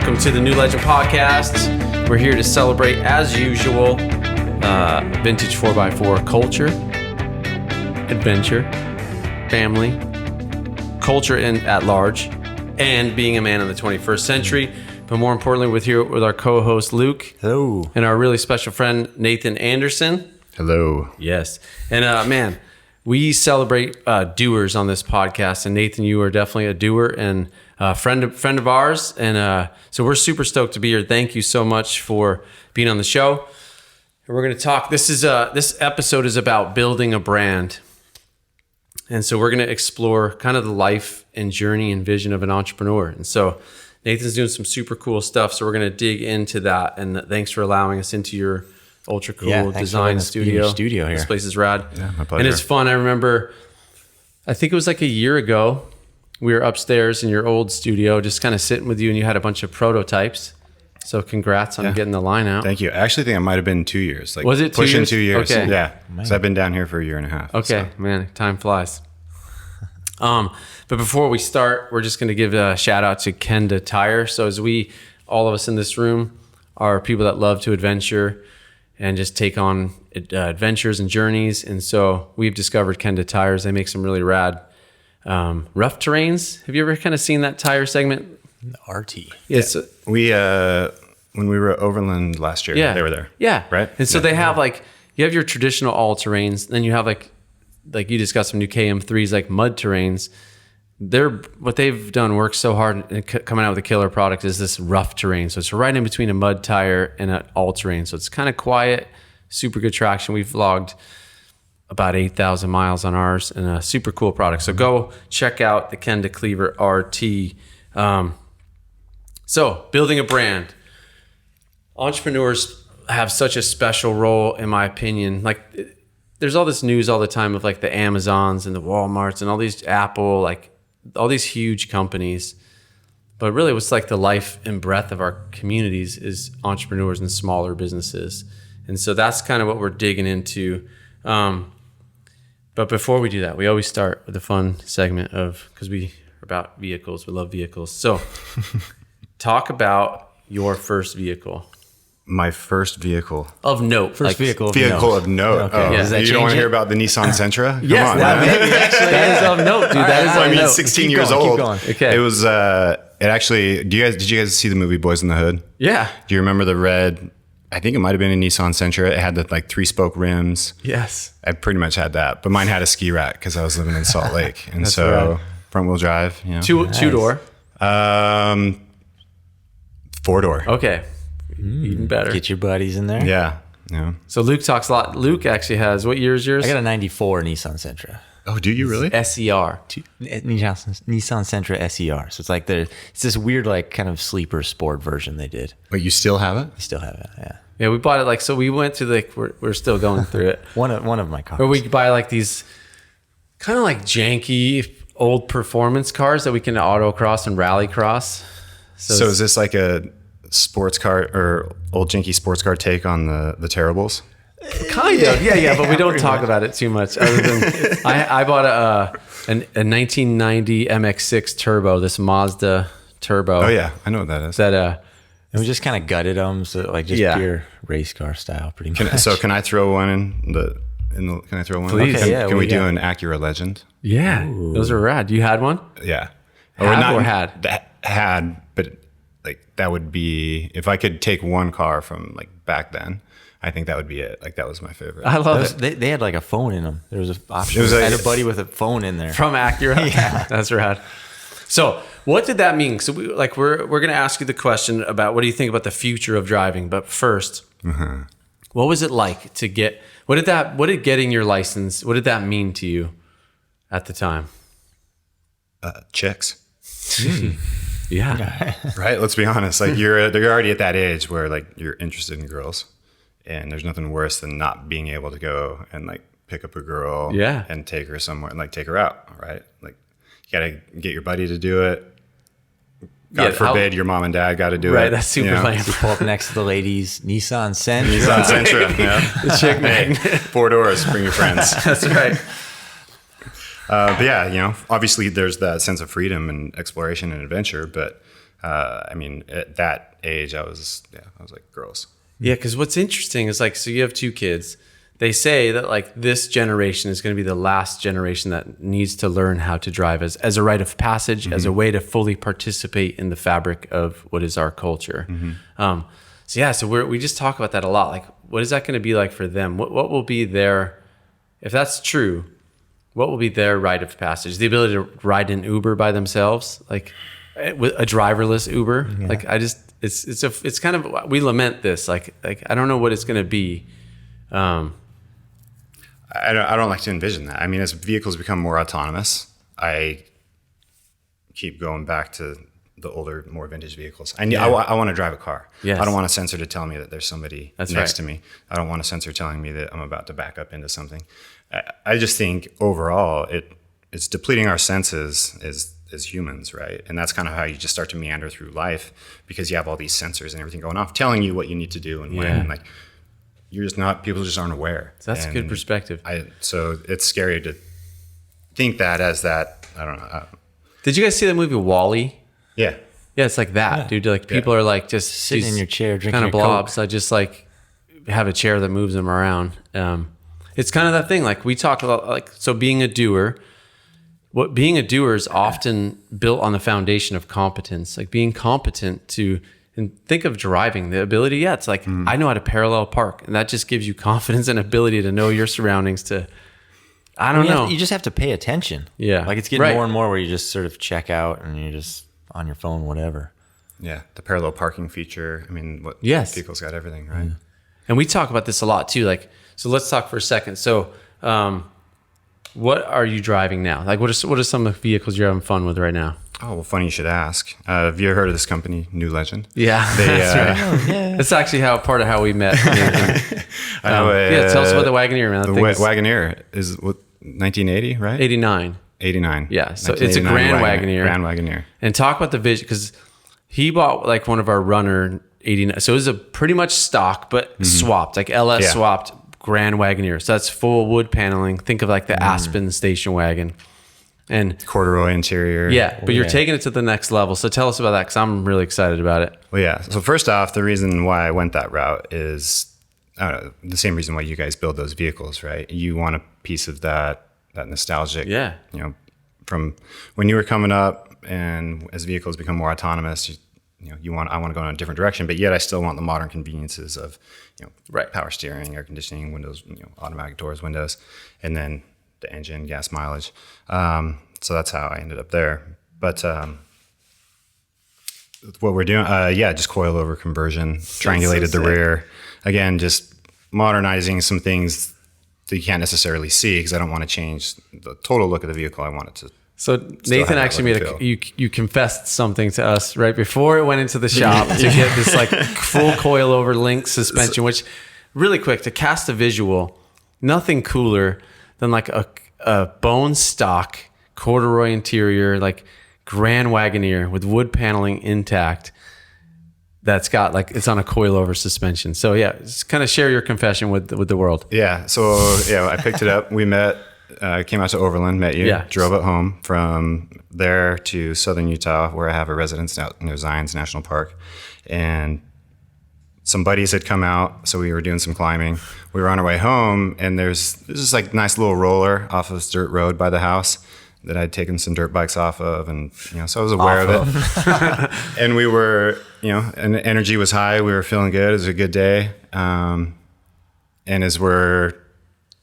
Welcome to the New Legend Podcast. We're here to celebrate, as usual, vintage 4x4 culture, adventure, family, culture at large, and being a man in the 21st century. But more importantly, we're here with our co-host Luke. Hello. And our really special friend Nathan Anderson. Hello. Yes. And man, we celebrate doers on this podcast. And Nathan, you are definitely a doer and a friend of ours. And so we're super stoked to be here. Thank you so much for being on the show. And we're going to talk. This episode is about building a brand. And so we're going to explore kind of the life and journey and vision of an entrepreneur. And so Nathan's doing some super cool stuff. So we're going to dig into that. And thanks for allowing us into your ultra cool design studio. Studio here. This place is rad. Yeah, my pleasure. And it's fun. I remember, I think it was like a year ago, we were upstairs in your old studio, just kind of sitting with you, and you had a bunch of prototypes. So congrats on getting the line out. Thank you. I actually think it might have been 2 years. Was it 2 years? Pushing 2 years. Okay. Yeah. So I've been down here for a year and a half. Okay, man, time flies. But before we start, we're just going to give a shout out to Kenda Tire. So as all of us in this room are people that love to adventure and just take on adventures and journeys. And so we've discovered Kenda Tires. They make some really rad rough terrains. Have you ever kind of seen that tire segment? RT. Yes. We, when we were at Overland last year, they were there. Yeah. Right? And so they have you have your traditional all terrains, then you have like you just got some new KM3s, like mud terrains. What they've done works so hard and coming out with a killer product is this rough terrain. So it's right in between a mud tire and an all terrain. So it's kind of quiet, super good traction. We've logged about 8,000 miles on ours and a super cool product. So go check out the Kenda Cleaver RT. So building a brand. Entrepreneurs have such a special role, in my opinion. There's all this news all the time of the Amazons and the Walmarts and all these Apple, all these huge companies. But really what's the life and breath of our communities is entrepreneurs and smaller businesses. And so that's kind of what we're digging into. But before we do that, we always start with a fun segment because we are about vehicles. We love vehicles. So talk about your first vehicle. My first vehicle. Of note. Vehicle of note. Okay. Oh, Yeah. you don't want to hear about the Nissan Sentra? Come Yes, on, that is of note, dude. That is of note. I mean, 16 years Keep old. going. Okay. It was, it actually, did you guys see the movie Boys in the Hood? Yeah. Do you remember the red, I think it might have been a Nissan Sentra. It had the 3-spoke rims. Yes. I pretty much had that, but mine had a ski rack because I was living in Salt Lake. And That's so rad. front wheel drive, Two-door. 4-door. Okay. Even better. Get your buddies in there. Yeah. So Luke talks a lot. Luke actually has, what year is yours? I got a 94 Nissan Sentra. Oh, do you really? SER. Nissan Sentra SER. So it's this weird, kind of sleeper sport version they did. But you still have it? I still have it, yeah. Yeah, we bought it so we went to we're still going through it. One of my cars. Or we buy these kind of janky old performance cars that we can autocross and rallycross. So is this like a sports car or old janky sports car take on the Terribles? Kind of, yeah, but we don't talk about it too much. Other than I bought a 1990 MX-6 turbo, this Mazda turbo. Oh yeah, I know what that is. That and we just kind of gutted them, so pure race car style, pretty much. So can I throw one in the? Can I throw one? Please. Okay, Can we do an Acura Legend? Yeah, those are rad. You had one? Yeah. Had? But that would be if I could take one car from back then. I think that would be it. That was my favorite. I love it. They had a phone in them. There was an option. I had a buddy with a phone in there. From Acura? Yeah. That's rad. So what did that mean? So we're going to ask you the question about what do you think about the future of driving? But first, what was it like to get, what did getting your license, what did that mean to you at the time? Chicks. Yeah. Right. Let's be honest. You're already at that age where you're interested in girls, and there's nothing worse than not being able to go and pick up a girl, and take her somewhere and take her out. Right. You gotta get your buddy to do it. God forbid your mom and dad got to do it. Right. That's super lame. You pull up next to the ladies, Nissan Sentra. Nissan Sentra. Yeah. The chick magnet. 4 doors. Bring your friends. That's right. But yeah, obviously there's that sense of freedom and exploration and adventure, but I mean, at that age, I was like girls. Yeah, because what's interesting is like, so you have 2 kids. They say that like this generation is going to be the last generation that needs to learn how to drive as a rite of passage, as a way to fully participate in the fabric of what is our culture. So we just talk about that a lot. Like, what is that going to be like for them? What will be their, if that's true, what will be their rite of passage? The ability to ride an Uber by themselves, like with a driverless Uber. Yeah. Like it's kind of, we lament this. Like I don't know what it's going to be. I don't like to envision that. I mean, as vehicles become more autonomous, I keep going back to the older, more vintage vehicles. I want to drive a car. Yes. I don't want a sensor to tell me that there's somebody next to me. I don't want a sensor telling me that I'm about to back up into something. I just think overall it's depleting our senses as humans, right? And that's kind of how you just start to meander through life, because you have all these sensors and everything going off telling you what you need to do and when. And like, people just aren't aware. So that's a good perspective. So it's scary to think that as that, I don't know. Did you guys see that movie WALL-E? Yeah. Yeah, it's like that, dude. Like people are like just sitting in your chair, drinking kind of your blobs. Coke. I just like have a chair that moves them around. It's kind of that thing. Like we talk about, like, so being a doer, being a doer is often built on the foundation of competence, like being competent to, and think of driving, the ability. Yeah. It's like, I know how to parallel park, and that just gives you confidence and ability to know your surroundings to, I don't know. You just have to pay attention. Yeah. Like it's getting more and more where you just sort of check out and you're just on your phone, whatever. Yeah. The parallel parking feature. I mean, vehicles got everything, right? And we talk about this a lot too. Like, so let's talk for a second. So, what are you driving now? Like, what are some of the vehicles you're having fun with right now? Oh, well, funny you should ask. Have you ever heard of this company, New Legend? Yeah, that's right. That's actually part of how we met. Tell us about the Wagoneer, man. The Wagoneer is what, 1980, right? 89. 89. Yeah, so it's a Grand Wagoneer. Grand Wagoneer. And talk about the vision, because he bought like one of our Runner 89. So it was a pretty much stock, but swapped, like LS swapped Grand Wagoneer. So that's full wood paneling. Think of like the Aspen station wagon. And corduroy interior. Yeah, but you're taking it to the next level. So tell us about that, because I'm really excited about it. Well, yeah. So first off, the reason why I went that route is the same reason why you guys build those vehicles, right? You want a piece of that nostalgic, from when you were coming up, and as vehicles become more autonomous, I want to go in a different direction, but yet I still want the modern conveniences of, power steering, air conditioning, windows, automatic doors, windows, and then the engine, gas mileage. So that's how I ended up there. But what we're doing, just coilover conversion, triangulated the rear. Again, just modernizing some things that you can't necessarily see, because I don't want to change the total look of the vehicle. I want it to. So Nathan actually you confessed something to us right before it went into the shop to get this like full coilover link suspension, which, really quick, to cast a visual, nothing cooler than like a bone stock corduroy interior, like Grand Wagoneer with wood paneling intact, that's got like, it's on a coilover suspension. So yeah, just kind of share your confession with the world. Yeah. So I picked it up. We met, came out to Overland, met you, drove it home from there to southern Utah, where I have a residence out near Zions National Park. And some buddies had come out, so we were doing some climbing. We were on our way home, and there's this like nice little roller off of this dirt road by the house that I'd taken some dirt bikes off of, and so I was aware of it. And we were, and the energy was high. We were feeling good. It was a good day. And as we're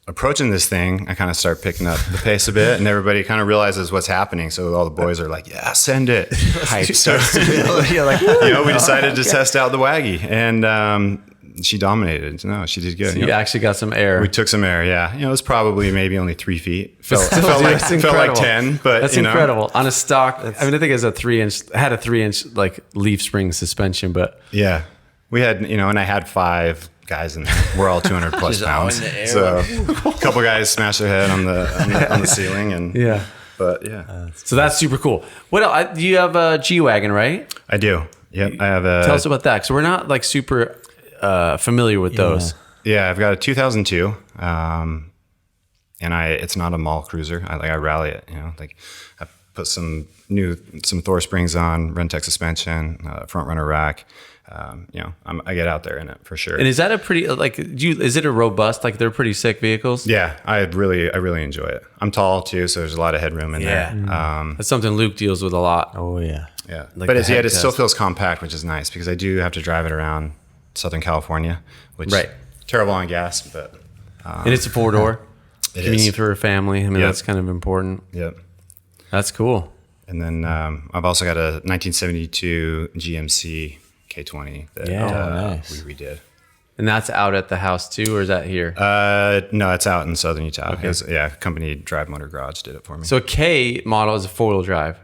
approaching this thing, I kind of start picking up the pace a bit, and everybody kind of realizes what's happening. So all the boys are like, "Yeah, send it." Hype starts to build. We decided to test out the Waggy, and she dominated. No, she did good. So you actually got some air. We took some air. Yeah, it was probably maybe only 3 feet. Felt like 10, but that's incredible on a stock. I mean, I think it was a 3-inch like leaf spring suspension, but yeah, we had and I had 5 guys in there. We're all 200 plus pounds. So a couple guys smashed their head on the ceiling, and but so that's super cool. What else? Do you have a G-Wagon, right? I do. Yep, I have a. Tell us about that, because we're not like super familiar with those. Yeah, I've got a 2002, and it's not a mall cruiser. I rally it. put some Thor springs on, Rentec suspension, front runner rack. I get out there in it for sure. And is that a pretty is it a robust, like they're pretty sick vehicles? Yeah, I really enjoy it. I'm tall too, so there's a lot of headroom in there. That's something Luke deals with a lot. Oh yeah. Yeah. Like But it still feels compact, which is nice because I do have to drive it around Southern California, which is terrible on gas, but and it's a 4-door. Convenient for a family. I mean, that's kind of important. Yep. That's cool. And then I've also got a 1972 GMC K20 that nice. we redid. And that's out at the house too, or is that here? No, it's out in Southern Utah. Okay. Company Drive Motor Garage did it for me. So a K model is a 4-wheel drive,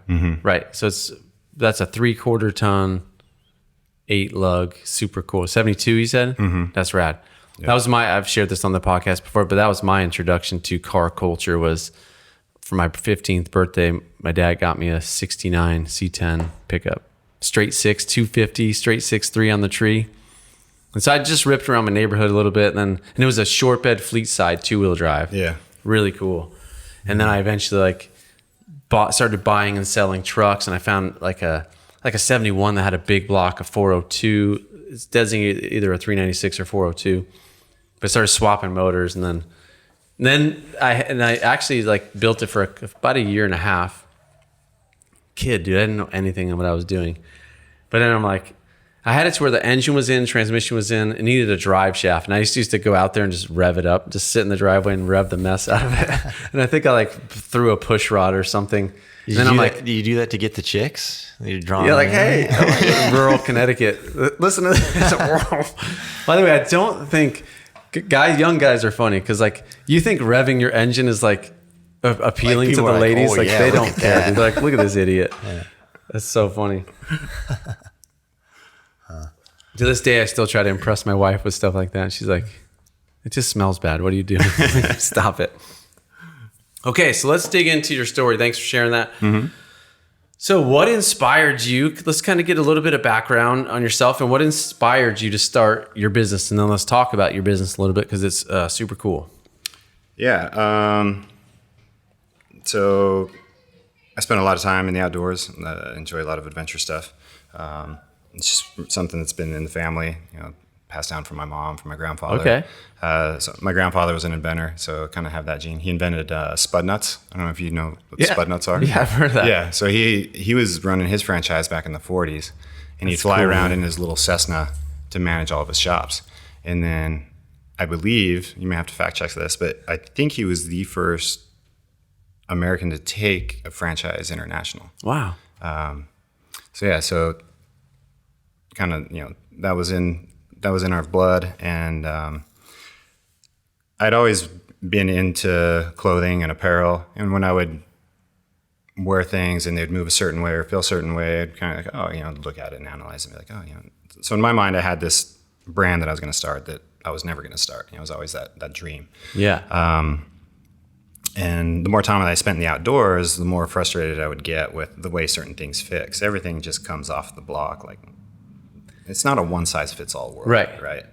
right? So that's a 3/4 ton, 8 lug, super cool. 72, you said? That's rad. That was I've shared this on the podcast before, but that was my introduction to car culture. Was for my 15th birthday, my dad got me a 69 C10 pickup. Straight 6, 250, straight 6.3 on the tree. And so I just ripped around my neighborhood a little bit, and it was a short bed fleet side 2-wheel drive. Yeah. Really cool. And then I eventually started buying and selling trucks, and I found like a 71 that had a big block of 402. It's designated either a 396 or 402. But I started swapping motors, and then I actually built it for about a year and a half. Kid, dude, I didn't know anything of what I was doing. But then I had it to where the engine was in, transmission was in, it needed a drive shaft. And I used to go out there and just rev it up, just sit in the driveway and rev the mess out of it. And I think I threw a push rod or something. And then do you do that to get the chicks? You're drawing. Yeah, hey, I'm in rural Connecticut. Listen to this. By the way, I don't think young guys are funny because you think revving your engine is appealing to the ladies. They don't care. They're like, look at this idiot. Yeah. That's so funny. To this day, I still try to impress my wife with stuff like that. And she's like, it just smells bad. What are you doing? Stop it. Okay, so let's dig into your story. Thanks for sharing that. So what inspired you? Let's kind of get a little bit of background on yourself and what inspired you to start your business. And then let's talk about your business a little bit because it's super cool. Yeah. So I spend a lot of time in the outdoors. Enjoy a lot of adventure stuff. It's just something that's been in the family, passed down from my mom, from my grandfather. Okay. So my grandfather was an inventor, so kind of have that gene. He invented spud nuts. I don't know if you know what spud nuts are. Yeah, I've heard of that. Yeah. So he was running his franchise back in the 40s, and he'd fly around in his little Cessna to manage all of his shops. And then I believe, you may have to fact check this, but I think he was the first American to take a franchise international. Wow. So kind of, that was in our blood. And I'd always been into clothing and apparel. And when I would wear things and they'd move a certain way or feel a certain way, I'd kind of look at it and analyze it and be like, So in my mind, I had this brand that I was going to start that I was never going to start. It was always that dream. Yeah. And the more time that I spent in the outdoors, the more frustrated I would get with the way certain things fit. 'Cause everything just comes off the block. It's not a one-size-fits-all world. Right.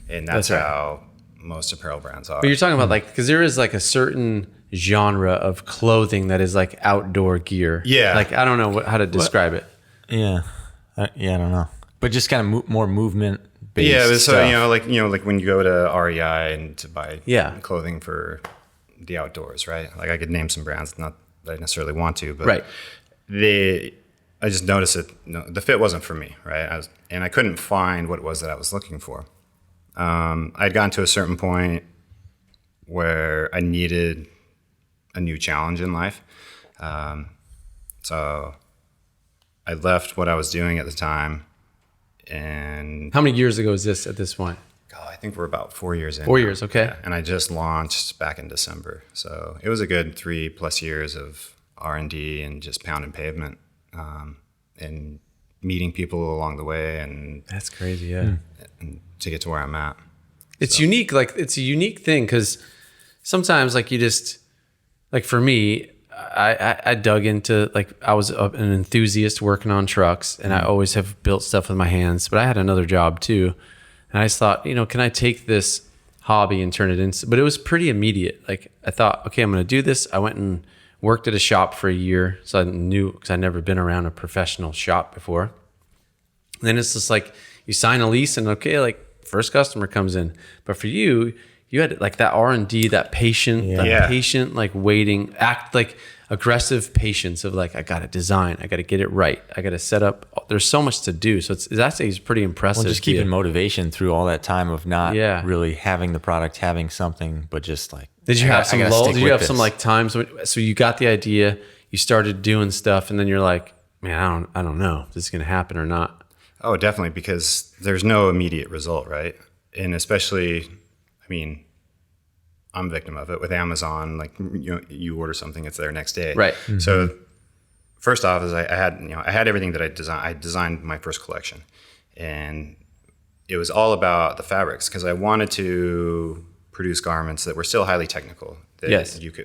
And that's how most apparel brands are. But you're talking about because there is a certain genre of clothing that is outdoor gear. Yeah. I don't know how to describe it. Yeah. I don't know. But just kind of more movement based. Yeah. So, stuff. when you go to REI and to buy clothing for the outdoors, right? I could name some brands, not that I necessarily want to, but right. I just noticed that the fit wasn't for me, right? And I couldn't find what it was that I was looking for. I'd gotten to a certain point where I needed a new challenge in life. So I left what I was doing at the time. And how many years ago is this at this point? I think we're about 4 years in. 4 years, okay. Yeah, and I just launched back in December. So it was a good 3+ years of R&D and just pounding pavement. And meeting people along the way, and that's crazy, yeah. And to get to where I'm at, it's unique. It's a unique thing because sometimes, you just for me, I dug into I was an enthusiast working on trucks, and I always have built stuff with my hands. But I had another job too, and I just thought, can I take this hobby and turn it into? But it was pretty immediate. I thought, okay, I'm going to do this. I went and worked at a shop for a year. So I knew, because I'd never been around a professional shop before. And then it's just like you sign a lease and okay, like first customer comes in. But for you, you had like that R&D, that patient, like waiting, act like aggressive patience of like, I got to design, I got to get it right, I got to set up. There's so much to do. So it's actually pretty impressive. Well, just keeping motivation through all that time of not Yeah. really having the product, having something, but just like. Did you have some lulls? Did you have some like times when, so you got the idea, you started doing stuff, and then you're like, man, I don't know if this is going to happen or not. Oh, definitely, because there's no immediate result, right? And especially, I mean, I'm a victim of it with Amazon. Like, you order something, it's there next day. Right. Mm-hmm. So first off is I had everything that I designed. I designed my first collection, and it was all about the fabrics because I wanted to produce garments that were still highly technical, that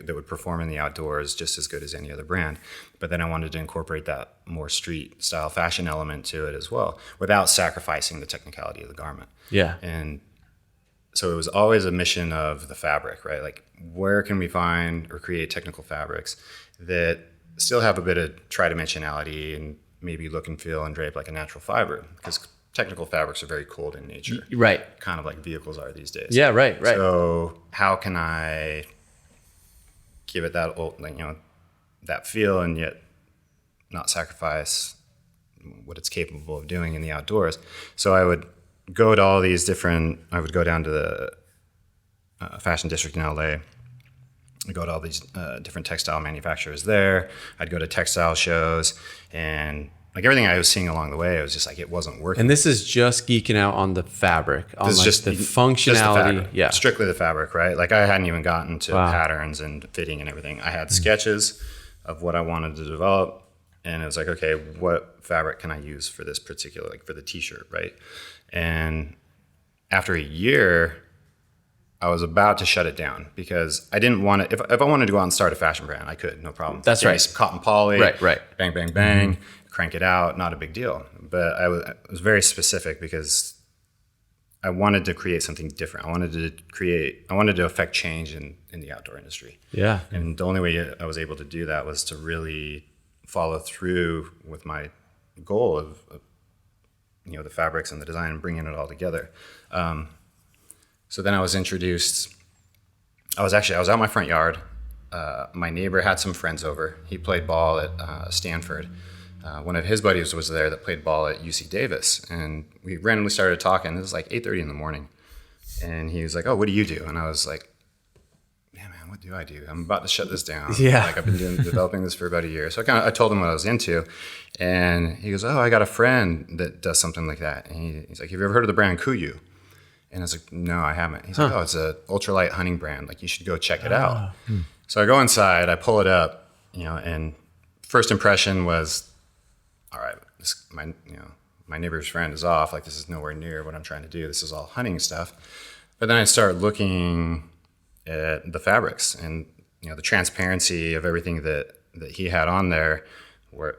that would perform in the outdoors just as good as any other brand. But then I wanted to incorporate that more street style fashion element to it as well, without sacrificing the technicality of the garment. Yeah. And so it was always a mission of the fabric, right? Like, where can we find or create technical fabrics that still have a bit of tridimensionality and maybe look and feel and drape like a natural fiber? Because technical fabrics are very cold in nature. Right. Kind of like vehicles are these days. Yeah, right. So how can I give it that old, that feel and yet not sacrifice what it's capable of doing in the outdoors? So I would go to all these different, I would go down to the fashion district in LA. I'd go to all these different textile manufacturers there. I'd go to textile shows, and like everything I was seeing along the way, it was just like, it wasn't working. And this is just geeking out on the fabric, on This is like just the just functionality. the fabric, strictly the fabric, right? Like, I hadn't even gotten to patterns and fitting and everything. I had sketches of what I wanted to develop, and it was like, okay, what fabric can I use for this particular, like for the t-shirt, right? And after a year, I was about to shut it down because I didn't want to, if I wanted to go out and start a fashion brand, I could, no problem. That's right. Some cotton poly, Right. bang, bang, bang, crank it out, not a big deal. But I was very specific because I wanted to create something different. I wanted to affect change in the outdoor industry. Yeah. And the only way I was able to do that was to really follow through with my goal of the fabrics and the design and bringing it all together. So then I was introduced. I was out in my front yard. My neighbor had some friends over. He played ball at Stanford. One of his buddies was there that played ball at UC Davis, and we randomly started talking. It was like 8:30 in the morning, and he was like, "Oh, what do you do?" And I was like, "Yeah, man, what do I do? I'm about to shut this down. Yeah, like I've been developing this for about a year." So I told him what I was into, and he goes, "Oh, I got a friend that does something like that." And he's like, "Have you ever heard of the brand Kuiu?" And I was like, "No, I haven't." He's like, "Oh, it's a ultralight hunting brand. Like, you should go check it out." So I go inside, I pull it up, and first impression was, all right, my neighbor's friend is off. Like, this is nowhere near what I'm trying to do. This is all hunting stuff. But then I start looking at the fabrics and the transparency of everything that he had on there, where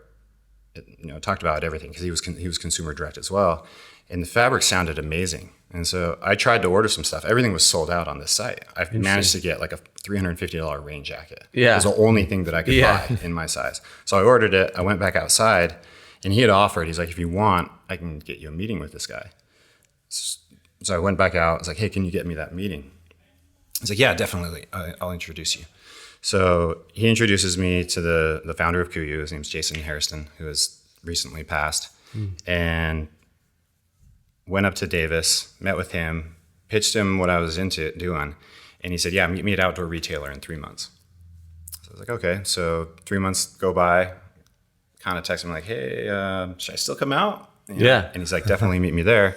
it talked about everything, because he was consumer direct as well, and the fabric sounded amazing. And so I tried to order some stuff. Everything was sold out on this site. I managed to get like a $350 rain jacket. Yeah, it was the only thing that I could buy in my size. So I ordered it. I went back outside. And he had offered, he's like, "If you want, I can get you a meeting with this guy." So I went back out. I was like, "Hey, can you get me that meeting?" He's like, "Yeah, definitely. I'll introduce you." So he introduces me to the founder of Kuiu. His name's Jason Hairston, who has recently passed. And went up to Davis, met with him, pitched him what I was into doing. And he said, "Yeah, meet me at Outdoor Retailer in 3 months." So I was like, okay. So 3 months go by. Kind of text him like, "Hey, should I still come out?" Yeah. And he's like, "Definitely meet me there."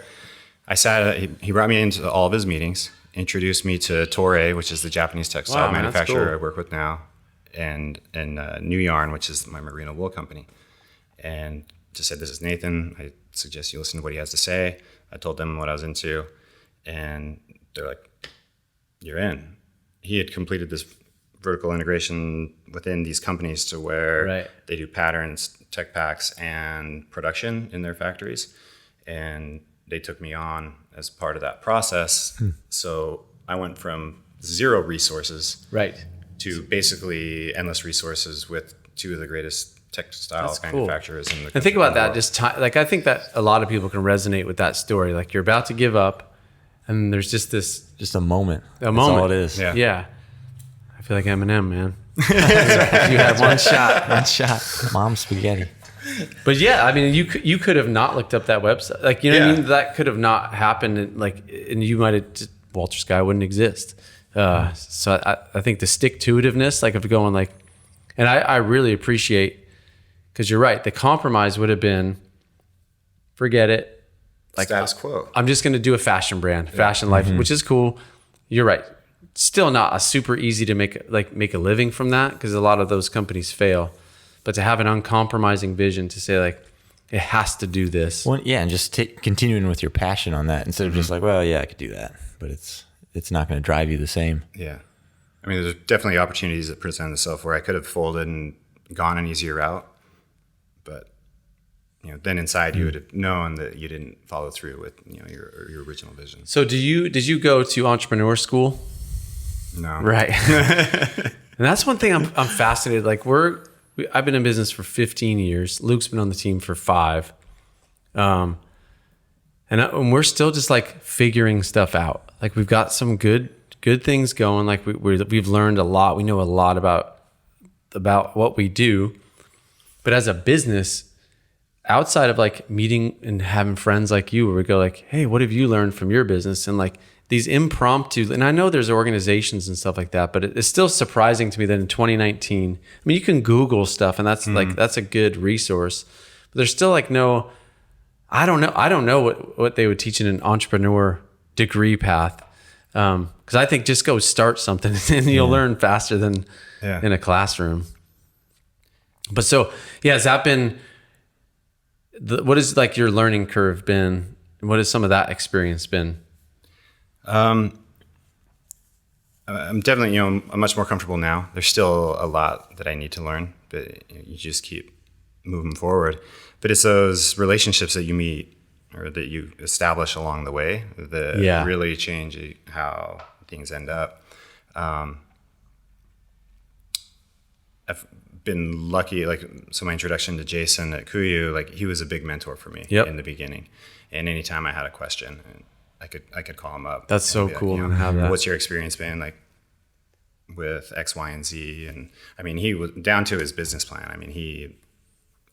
I sat. He brought me into all of his meetings, introduced me to Toray, which is the Japanese textile manufacturer I work with now, and New Yarn, which is my merino wool company, and just said, "This is Nathan. I suggest you listen to what he has to say." I told them what I was into, and they're like, "You're in." He had completed this vertical integration within these companies to where they do patterns, tech packs, and production in their factories. And they took me on as part of that process. So I went from zero resources to basically endless resources with two of the greatest textile manufacturers in the country. And think about that. Just like, I think that a lot of people can resonate with that story. Like, you're about to give up, and there's just a moment. That's all it is. Yeah. I feel like Eminem, man. If you had one shot. Mom's spaghetti. But yeah, I mean, you could have not looked up that website. Like, you know what I mean? That could have not happened. And you might have, Walter Skye wouldn't exist. So I think the stick-to-itiveness, like, of going like, and I really appreciate, because you're right, the compromise would have been, forget it. Like, status quo. I'm just going to do a fashion brand, fashion life, which is cool. You're right. Still not a super easy to make a living from that, because a lot of those companies fail. But to have an uncompromising vision to say, like, it has to do this. Well, yeah, and just continuing with your passion on that instead of just like, well, yeah, I could do that, but it's not going to drive you the same. Yeah. I mean, there's definitely opportunities that present themselves where I could have folded and gone an easier route, but then inside you would have known that you didn't follow through with your original vision. So did you go to entrepreneur school? No. Right. And that's one thing I'm fascinated. Like, I've been in business for 15 years. Luke's been on the team for 5. And we're still just like figuring stuff out. Like, we've got some good things going. Like, we've learned a lot. We know a lot about what we do. But as a business, outside of like meeting and having friends like you, where we go like, hey, what have you learned from your business? And like these impromptu, and I know there's organizations and stuff like that, but it's still surprising to me that in 2019, I mean, you can Google stuff, and that's like, that's a good resource, but there's still like I don't know what they would teach in an entrepreneur degree path. Cause I think just go start something and you'll learn faster than in a classroom. But so, yeah, has that been, what has like your learning curve been? What has some of that experience been? I'm definitely, I'm much more comfortable now. There's still a lot that I need to learn, but you just keep moving forward. But it's those relationships that you meet or that you establish along the way that really change how things end up. I've been lucky, so my introduction to Jason at Kuyu, like, he was a big mentor for me in the beginning. And anytime I had a question, I could call him up. That's so cool to have that. What's your experience been like with X, Y, and Z? And I mean, he was down to his business plan. I mean, he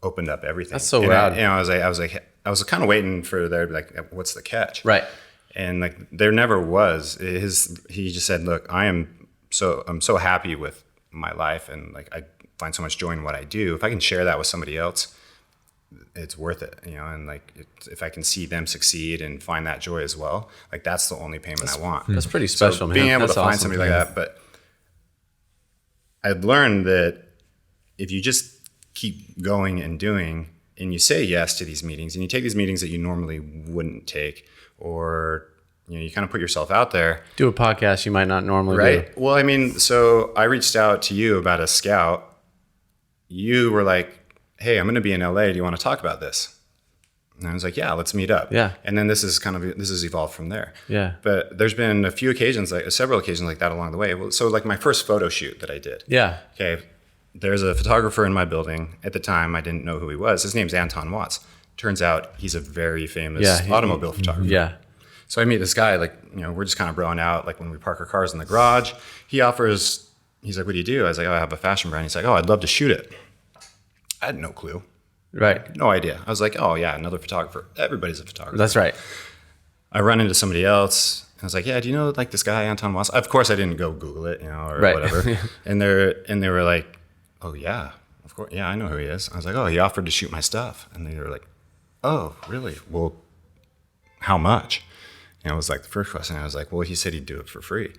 opened up everything. That's so rad. I was kind of waiting for there to be like, what's the catch? Right. And like, there never was. He just said, look, I'm so happy with my life, and like, I find so much joy in what I do. If I can share that with somebody else, it's worth it, and like, if I can see them succeed and find that joy as well, like, that's the only payment I want. That's pretty special, man. Being able that's to find awesome. somebody like that. But I've learned that if you just keep going and doing, and you say yes to these meetings, and you take these meetings that you normally wouldn't take, or you kind of put yourself out there. Do a podcast you might not normally do. do. Well, I mean, so I reached out to you about a scout. You were like, hey, I'm going to be in LA. Do you want to talk about this? And I was like, yeah, let's meet up. Yeah. And then this has evolved from there. Yeah. But there's been several occasions like that along the way. So like my first photo shoot that I did. Yeah. Okay. There's a photographer in my building. At the time, I didn't know who he was. His name's Anton Watts. Turns out he's a very famous automobile photographer. Yeah. So I meet this guy, like, we're just kind of broing out, like when we park our cars in the garage. He's like, what do you do? I was like, oh, I have a fashion brand. He's like, oh, I'd love to shoot it. I had no clue. Right. No idea. I was like, oh yeah, another photographer. Everybody's a photographer. That's right. I run into somebody else. I was like, yeah, do you know like this guy, Anton Watts? Of course I didn't go Google it, or whatever. and they were like, oh yeah, of course. Yeah, I know who he is. I was like, oh, he offered to shoot my stuff. And they were like, oh, really? Well, how much? And it was like the first question. I was like, well, he said he'd do it for free.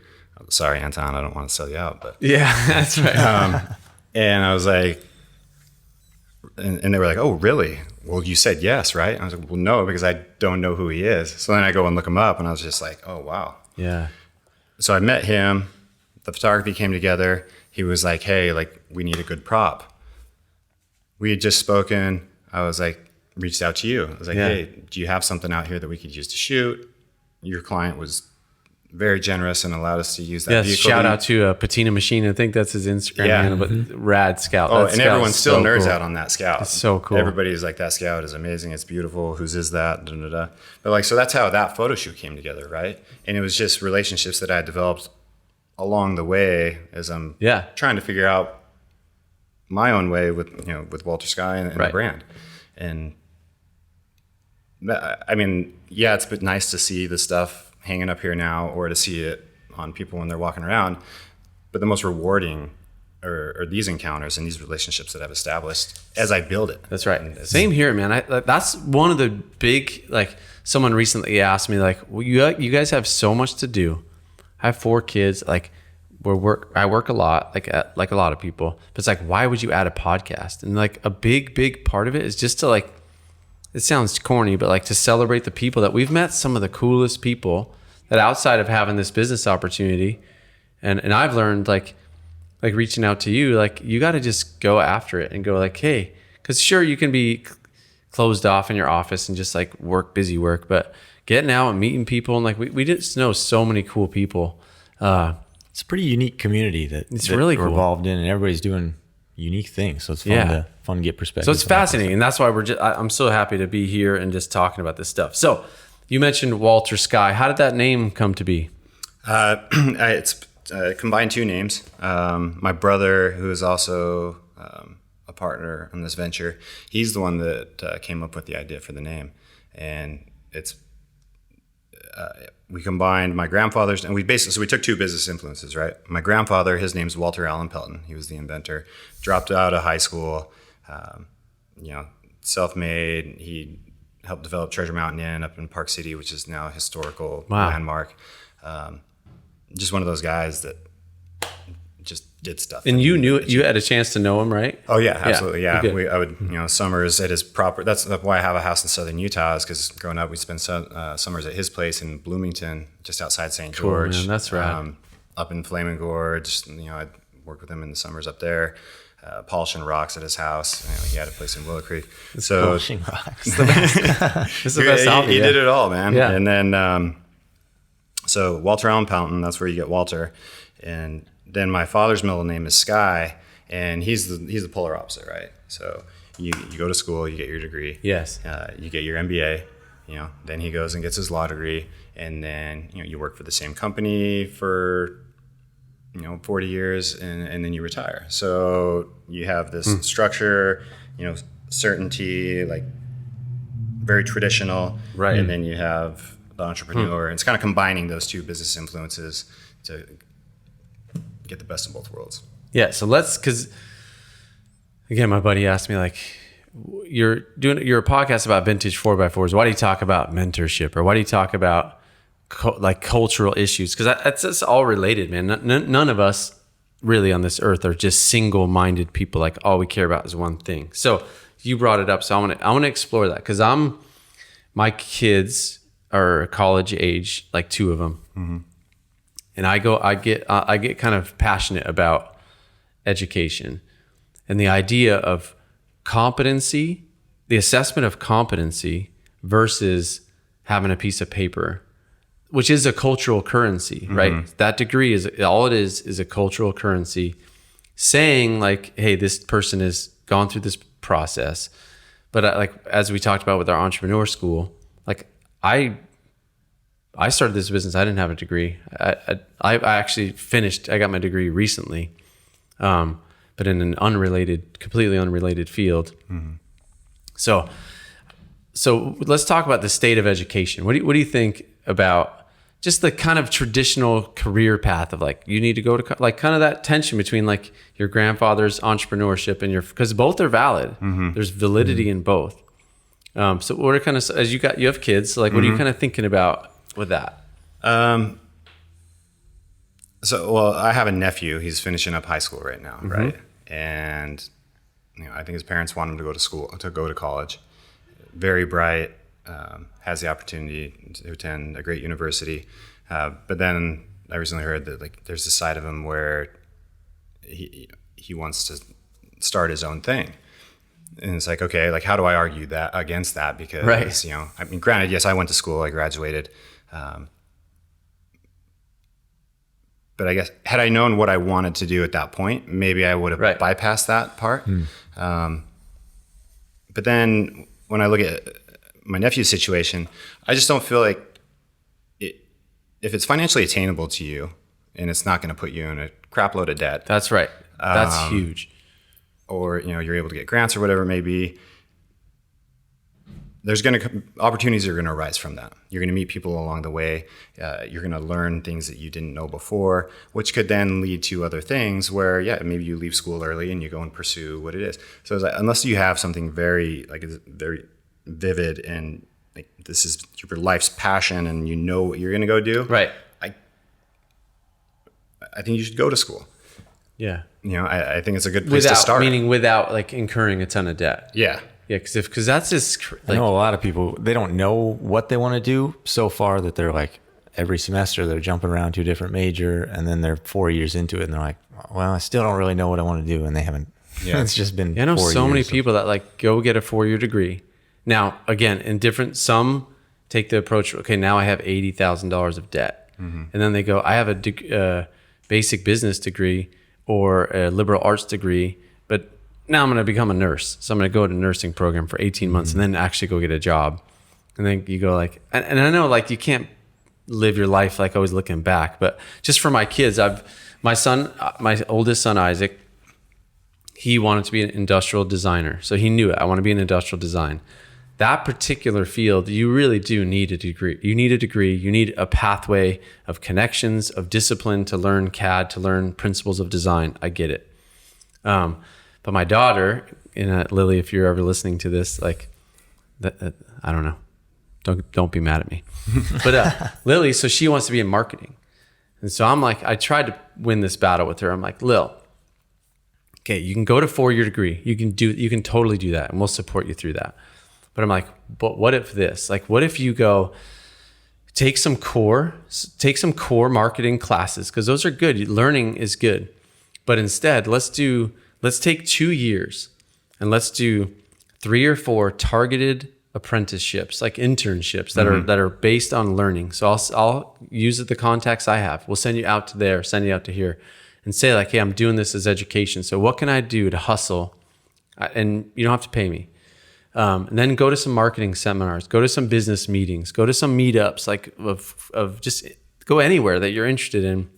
Sorry, Anton, I don't want to sell you out, but yeah, that's right. And I was like, and they were like, oh, really? Well, you said yes, right? And I was like, well, no, because I don't know who he is. So then I go and look him up, and I was just like, oh, wow. Yeah. So I met him. The photography came together. He was like, hey, like, we need a good prop. We had just spoken. I was like, reached out to you. I was like, hey, do you have something out here that we could use to shoot? Your client was very generous and allowed us to use that Yes, vehicle. shout out to Patina Machine. I think that's his Instagram handle, but rad Scout. Oh, That and Scout everyone is still so nerds cool. out on that Scout. It's so cool. Everybody's like, that Scout is amazing. It's beautiful. Whose is that? Da, da, da. But like, so that's how that photo shoot came together, right? And it was just relationships that I developed along the way as I'm trying to figure out my own way with Walter Skye and the brand. And I mean, yeah, it's been nice to see the stuff hanging up here now, or to see it on people when they're walking around. But the most rewarding are these encounters and these relationships that I've established as I build it. That's right. Same here, man. That's one of the big, like, someone recently asked me, like, well, you guys have so much to do. I have 4 kids. Like, I work a lot, like a lot of people. But it's like, why would you add a podcast? And like a big part of it is just to, like, it sounds corny, but like to celebrate the people that we've met, some of the coolest people that outside of having this business opportunity. And I've learned, like reaching out to you, like, you got to just go after it and go like, hey, because sure, you can be closed off in your office and just like busy work, but getting out and meeting people. And like, we just know so many cool people. It's a pretty unique community that really we're cool. involved in, and everybody's doing unique things. So it's fun to get perspective. So it's fascinating. And that's why I'm so happy to be here and just talking about this stuff. So you mentioned Walter Skye. How did that name come to be? It's combined 2 names. My brother, who is also a partner in this venture, he's the one that came up with the idea for the name. And it's we combined my grandfather's, and we took 2 business influences, right? My grandfather, his name's Walter Allen Pelton. He was the inventor. Dropped out of high school, self-made. He helped develop Treasure Mountain Inn up in Park City, which is now a historical landmark. Just one of those guys that just did stuff. And you had a chance to know him, right? Oh yeah, absolutely. Yeah. Okay. I would, summers at his that's why I have a house in southern Utah, is because growing up, we'd spend summers at his place in Bloomington, just outside St. George. Man, that's right. Up in Flaming Gorge, I'd work with him in the summers up there, polishing rocks at his house. He had a place in Willow Creek. So polishing rocks. It's the best. It's the best hobby. He did it all, man. Yeah. And then, so Walter Allen Pelton, that's where you get Walter. And then my father's middle name is Skye, and he's the polar opposite, right? So you go to school, you get your degree. Yes. You get your MBA. Then he goes and gets his law degree, and then you work for the same company for 40 years, and then you retire. So you have this structure, certainty, like very traditional, right? And then you have the entrepreneur, and it's kind of combining those 2 business influences to get the best of both worlds. Yeah. So because again, my buddy asked me, like, you're a podcast about vintage 4x4s. Why do you talk about mentorship, or why do you talk about cultural issues? Because that's all related, man. None of us really on this earth are just single-minded people. Like, all we care about is one thing. So you brought it up. So I want to explore that, because my kids are college age, like 2 of them. Mm-hmm. And I get kind of passionate about education and the idea of competency, the assessment of competency versus having a piece of paper, which is a cultural currency, right? Mm-hmm. That degree is a cultural currency, saying like, hey, this person has gone through this process. But as we talked about with our entrepreneur school, like I started this business. I didn't have a degree. I actually finished. I got my degree recently, but in an completely unrelated field. Mm-hmm. So let's talk about the state of education. What do you think about just the kind of traditional career path of, like, you need to go to, like, kind of that tension between like your grandfather's entrepreneurship and because both are valid. Mm-hmm. There's validity in both. So what are kind of, as you have kids, so like, what are you kind of thinking about with that? Well, I have a nephew. He's finishing up high school right now, mm-hmm. right? And I think his parents want him to go to college. Very bright, has the opportunity to attend a great university. But then I recently heard that, like, there's a side of him where he wants to start his own thing. And it's like, okay, like, how do I argue against that? Because, right. I mean, granted, yes, I went to school, I graduated. but I guess had I known what I wanted to do at that point, maybe I would have bypassed that part. But then when I look at my nephew's situation, I just don't feel like if it's financially attainable to you and it's not going to put you in a crap load of debt. That's right. That's huge. Or, you're able to get grants or whatever it may be. There's opportunities are going to arise from that. You're going to meet people along the way. You're going to learn things that you didn't know before, which could then lead to other things where, maybe you leave school early and you go and pursue what it is. So it's like, unless you have something very vivid and like this is your life's passion and you know what you're going to go do, right? I think you should go to school. Yeah. I think it's a good place to start. Meaning without like incurring a ton of debt. Yeah. Yeah, because that's just I know a lot of people, they don't know what they want to do so far that they're like every semester they're jumping around to a different major and then they're 4 years into it and they're like, well, I still don't really know what I want to do, and they haven't. Yeah. It's just been. I know so many people that like go get a 4-year degree. Now, again, some take the approach. Okay, now I have $80,000 of debt, and then they go, I have a basic business degree or a liberal arts degree, but now I'm going to become a nurse. So I'm going to go to a nursing program for 18 months and then actually go get a job. And then you go like, and I know like you can't live your life like always looking back, but just for my kids, my oldest son, Isaac, he wanted to be an industrial designer. So he knew it. I want to be in industrial design. That particular field, you really do need a degree. You need a degree. You need a pathway of connections, of discipline to learn CAD, to learn principles of design. I get it. But my daughter, Lily, if you're ever listening to this, like, I don't know. Don't be mad at me. But Lily, so she wants to be in marketing. And so I'm like, I tried to win this battle with her. I'm like, Lil, okay, you can go to 4-year degree. You can totally do that, and we'll support you through that. But I'm like, but what if this? Like, what if you go take some core marketing classes, because those are good. Learning is good. But instead, let's take 2 years and let's do 3 or 4 targeted apprenticeships, like internships that are based on learning. So I'll use the contacts I have. We'll send you out to there, send you out to here, and say like, hey, I'm doing this as education. So what can I do to hustle? And you don't have to pay me. And then go to some marketing seminars, go to some business meetings, go to some meetups, like of just go anywhere that you're interested in.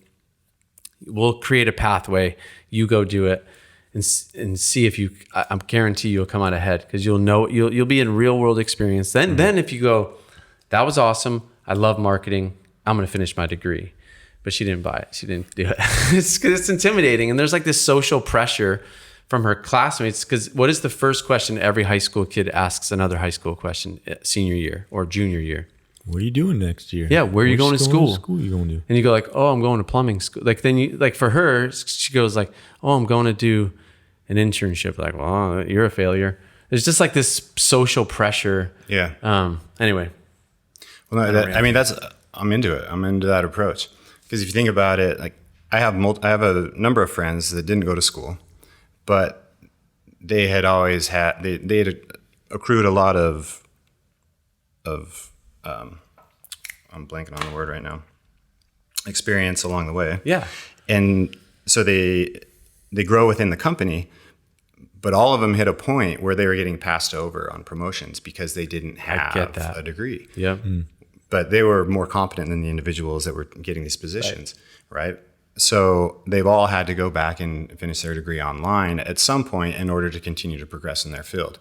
We'll create a pathway. You go do it and see if I guarantee you'll come out ahead, because you'll be in real world experience. Then if you go, that was awesome, I love marketing, I'm going to finish my degree. But she didn't buy it. She didn't do it. It's intimidating. And there's like this social pressure from her classmates, because what is the first question every high school kid asks another high school question senior year or junior year? What are you doing next year? Yeah, where are you going to school? What school are you going to? And you go like, oh, I'm going to plumbing school. Like then you like for her, she goes like, oh, I'm going to do an internship. Like, well, you're a failure. There's just like this social pressure. Yeah. Anyway. Well, I'm into it. I'm into that approach, because if you think about it, like I have a number of friends that didn't go to school, but they had always had they had accrued a lot of I'm blanking on the word right now, experience along the way. Yeah. And so they grow within the company, but all of them hit a point where they were getting passed over on promotions because they didn't have a degree. Yep. But they were more competent than the individuals that were getting these positions, right? So they've all had to go back and finish their degree online at some point in order to continue to progress in their field.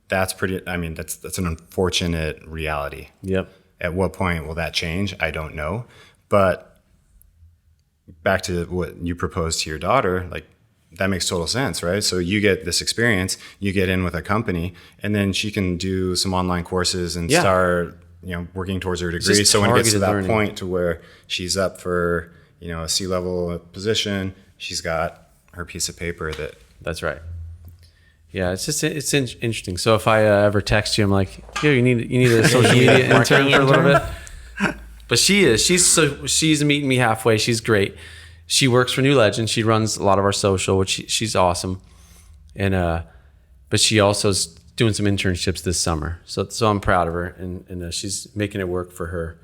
That's an unfortunate reality. Yep. At what point will that change? I don't know. But back to what you proposed to your daughter, like that makes total sense, right? So you get this experience, you get in with a company, and then she can do some online courses and start, working towards her degree. So when it gets to that point to where she's up for, a C-level position, she's got her piece of paper that. That's right. Yeah, it's interesting. So if I ever text you, I'm like, "Yo, you need a social media intern for a little bit." But she's meeting me halfway. She's great. She works for New Legend. She runs a lot of our social, which she's awesome. And but she also is doing some internships this summer. So I'm proud of her, and she's making it work for her.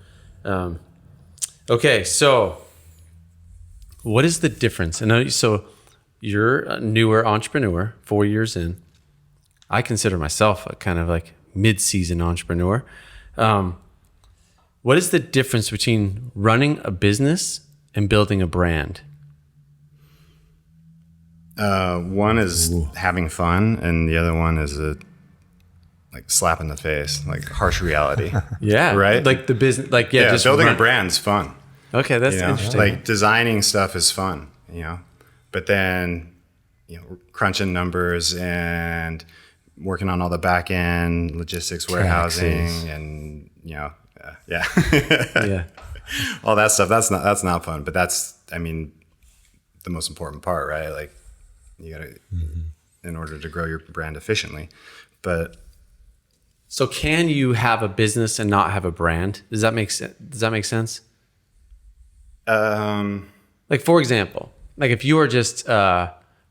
Okay, so What is the difference? And so you're a newer entrepreneur, 4 years in. I consider myself a kind of like mid-season entrepreneur. What is the difference between running a business and building a brand? One is having fun, and the other one is a like slap in the face, like harsh reality. Yeah, right. Like the business, like just building a brand's fun. Okay, that's interesting. Like designing stuff is fun, but then crunching numbers and working on all the back end logistics, warehousing, and yeah, all that stuff. That's not fun, but that's the most important part, right? Like you gotta in order to grow your brand efficiently. But so can you have a business and not have a brand? Does that make sense? Like for example, like if you are just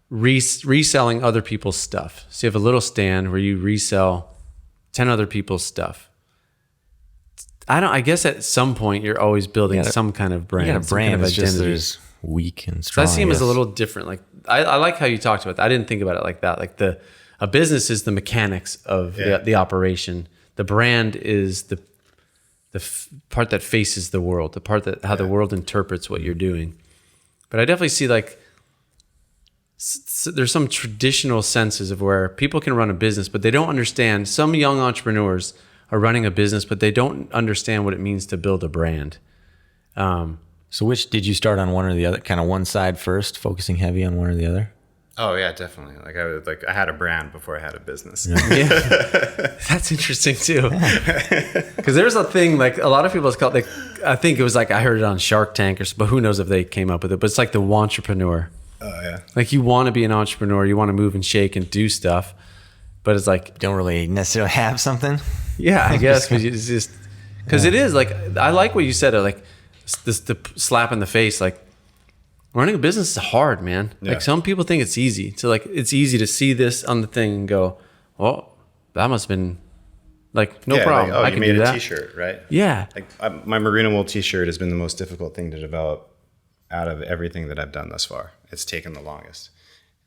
reselling other people's stuff. So you have a little stand where you resell 10 other people's stuff. I guess at some point you're always building some kind of brand. You got a brand, kind of it's just there's weak and strong. So that seems a little different. Like I like how you talked about that. I didn't think about it like that. Like a business is the mechanics of the operation. The brand is the part that faces the world, the part that how the world interprets what you're doing. But I definitely see like there's some traditional senses of where people can run a business, but they don't understand. Some young entrepreneurs are running a business, but they don't understand what it means to build a brand. So which did you start on, one or the other? Kind of one side first, focusing heavy on one or the other? Oh yeah, definitely. Like I had a brand before I had a business. Yeah. That's interesting too. Because there's a thing like a lot of people, it's called like, I think it was like I heard it on Shark Tank but who knows if they came up with it, but it's like the wantrepreneur. Oh yeah. Like you want to be an entrepreneur, you want to move and shake and do stuff, but it's like don't really necessarily have something. Yeah, I guess, but it's just because it is like I like what you said. Like the slap in the face. Like running a business is hard, man. Yeah. Like some people think it's easy. So like it's easy to see this on the thing and go, "Well, that must have been like no problem." Like, I you can made do a that. T-shirt, right? Yeah. Like my merino wool T-shirt has been the most difficult thing to develop out of everything that I've done thus far. It's taken the longest,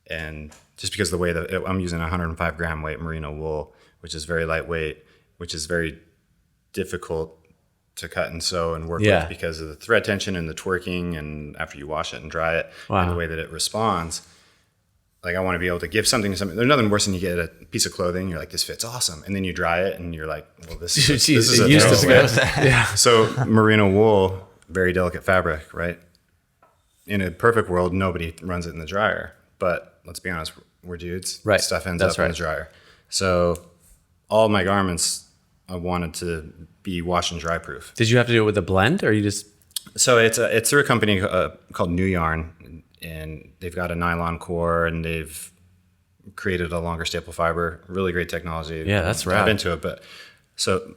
and just because the way that I'm using 105 gram weight merino wool, which is very lightweight, which is very difficult to cut and sew and work with because of the thread tension and the twerking, and after you wash it and dry it, and the way that it responds. Like I want to be able to give something to something. There's nothing worse than you get a piece of clothing, you're like, this fits awesome, and then you dry it and you're like, well, this is a yeah. So merino wool, very delicate fabric, right? In a perfect world, nobody runs it in the dryer, but let's be honest, we're dudes. Right. Stuff ends up in the dryer. So all my garments, I wanted to be wash and dry proof. Did you have to do it with a blend, or you just? So it's through a company called New Yarn, and they've got a nylon core, and they've created a longer staple fiber. Really great technology. Yeah, that's rad. I've been into it, but so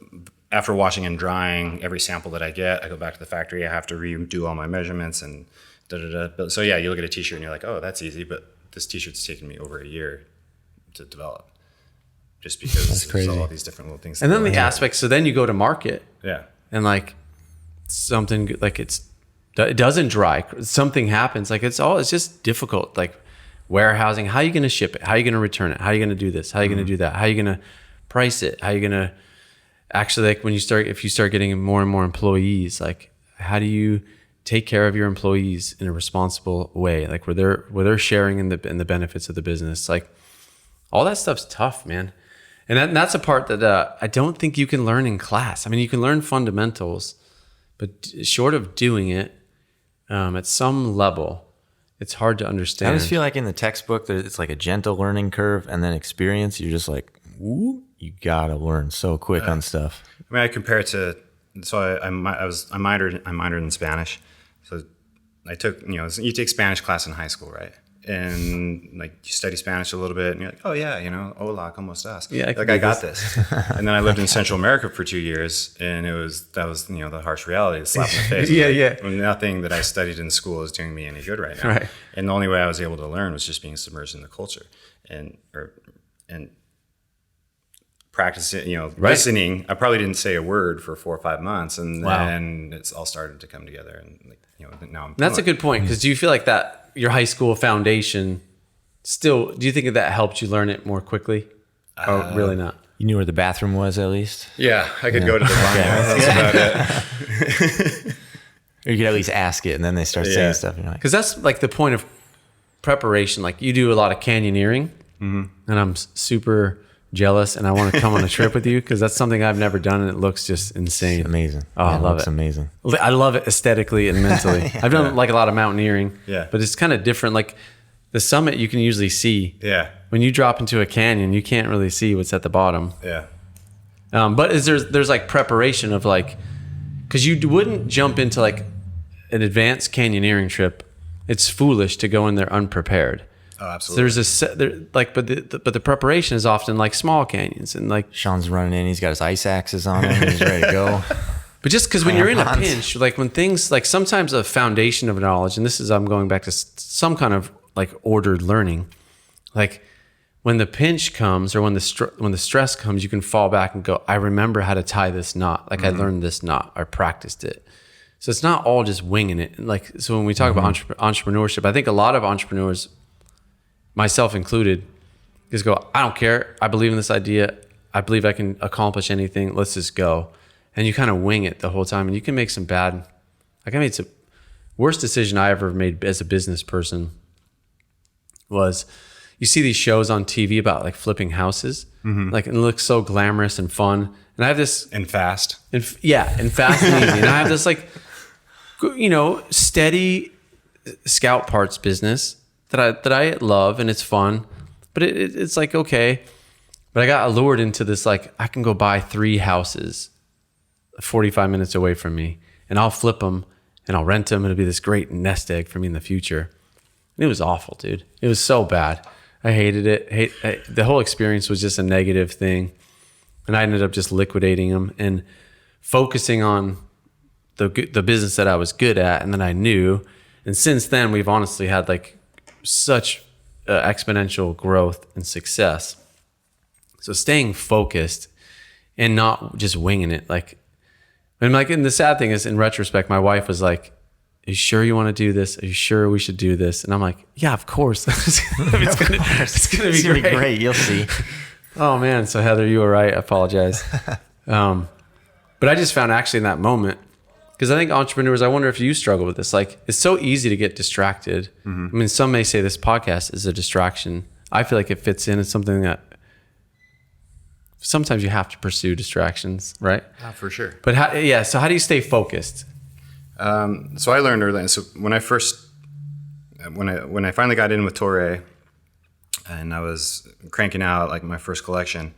after washing and drying every sample that I get, I go back to the factory. I have to redo all my measurements and But so yeah, you look at a T-shirt and you're like, oh, that's easy, but this T-shirt's taken me over a year to develop. Just because there's all these different little things. And then the aspects. So then you go to market. Yeah. And like something like it doesn't dry. Something happens. Like it's just difficult. Like warehousing. How are you going to ship it? How are you going to return it? How are you going to do this? How are you going to do that? How are you going to price it? How are you going to actually, like if you start getting more and more employees, like how do you take care of your employees in a responsible way? Like where they're sharing in the benefits of the business. Like all that stuff's tough, man. And that's a part that I don't think you can learn in class. I mean, you can learn fundamentals, but short of doing it at some level, it's hard to understand. I just feel like in the textbook, it's like a gentle learning curve, and then experience, you're just like, ooh, you gotta learn so quick on stuff. I mean, I compare it to, so I minored in Spanish. So I took, you take Spanish class in high school, right? And like you study Spanish a little bit and you're like, oh yeah, hola, ¿cómo estás? Yeah, I got this. And then I lived in Central America for 2 years, and that was the harsh reality, the slap in the face. Yeah. Nothing that I studied in school is doing me any good right now. Right. And the only way I was able to learn was just being submerged in the culture. And practicing, listening. I probably didn't say a word for 4 or 5 months, and then it's all started to come together. And now I'm. That's a good point, because do you feel like that your high school foundation still? Do you think that helped you learn it more quickly? Or really not? You knew where the bathroom was at least? Yeah, I could go to the bathroom. That's about it. Or you could at least ask it, and then they start saying stuff. Because that's like the point of preparation. Like, you do a lot of canyoneering, and I'm super jealous, and I want to come on a trip with you, because that's something I've never done, and it looks just insane. It's amazing. Oh, I love it. It's amazing. I love it aesthetically and mentally. I've done like a lot of mountaineering, but it's kind of different. Like the summit, you can usually see. Yeah. When you drop into a canyon, you can't really see what's at the bottom. Yeah. But there's like preparation of like, because you wouldn't jump into like an advanced canyoneering trip. It's foolish to go in there unprepared. Oh, absolutely. So there's but the preparation is often like small canyons, and like Sean's running in, he's got his ice axes on him, he's ready to go. But just because when you're in a pinch, like when things like sometimes a foundation of knowledge, and this is I'm going back to some kind of like ordered learning, like when the pinch comes or when the stress comes, you can fall back and go, I remember how to tie this knot. Like I learned this knot, I practiced it. So it's not all just winging it. Like, so when we talk about entrepreneurship, I think a lot of entrepreneurs, myself included, just go, I don't care. I believe in this idea. I believe I can accomplish anything. Let's just go. And you kind of wing it the whole time. And you can make some bad, like I made some worst decision I ever made as a business person was, you see these shows on TV about like flipping houses, like, and it looks so glamorous and fun. And I have this, and fast, and fast and easy. And I have this like, steady scout parts business that I love, and it's fun, but it's like, okay. But I got allured into this, like, I can go buy 3 houses 45 minutes away from me, and I'll flip them and I'll rent them. It'll be this great nest egg for me in the future. And it was awful, dude. It was so bad. I hated it. The whole experience was just a negative thing. And I ended up just liquidating them and focusing on the business that I was good at and that I knew. And since then, we've honestly had like such exponential growth and success. So staying focused and not just winging it. And the sad thing is, in retrospect, my wife was like, are you sure you want to do this? Are you sure we should do this? And I'm like, yeah, of course. It's gonna be great. You'll see. Oh man. So Heather, you were right. I apologize. But I just found actually in that moment, because I think entrepreneurs, I wonder if you struggle with this. Like, it's so easy to get distracted. I mean, some may say this podcast is a distraction. I feel like it fits in. It's something that sometimes you have to pursue distractions, right? For sure. But so how do you stay focused? So I learned early. So when I finally got in with Torre, and I was cranking out like my first collection,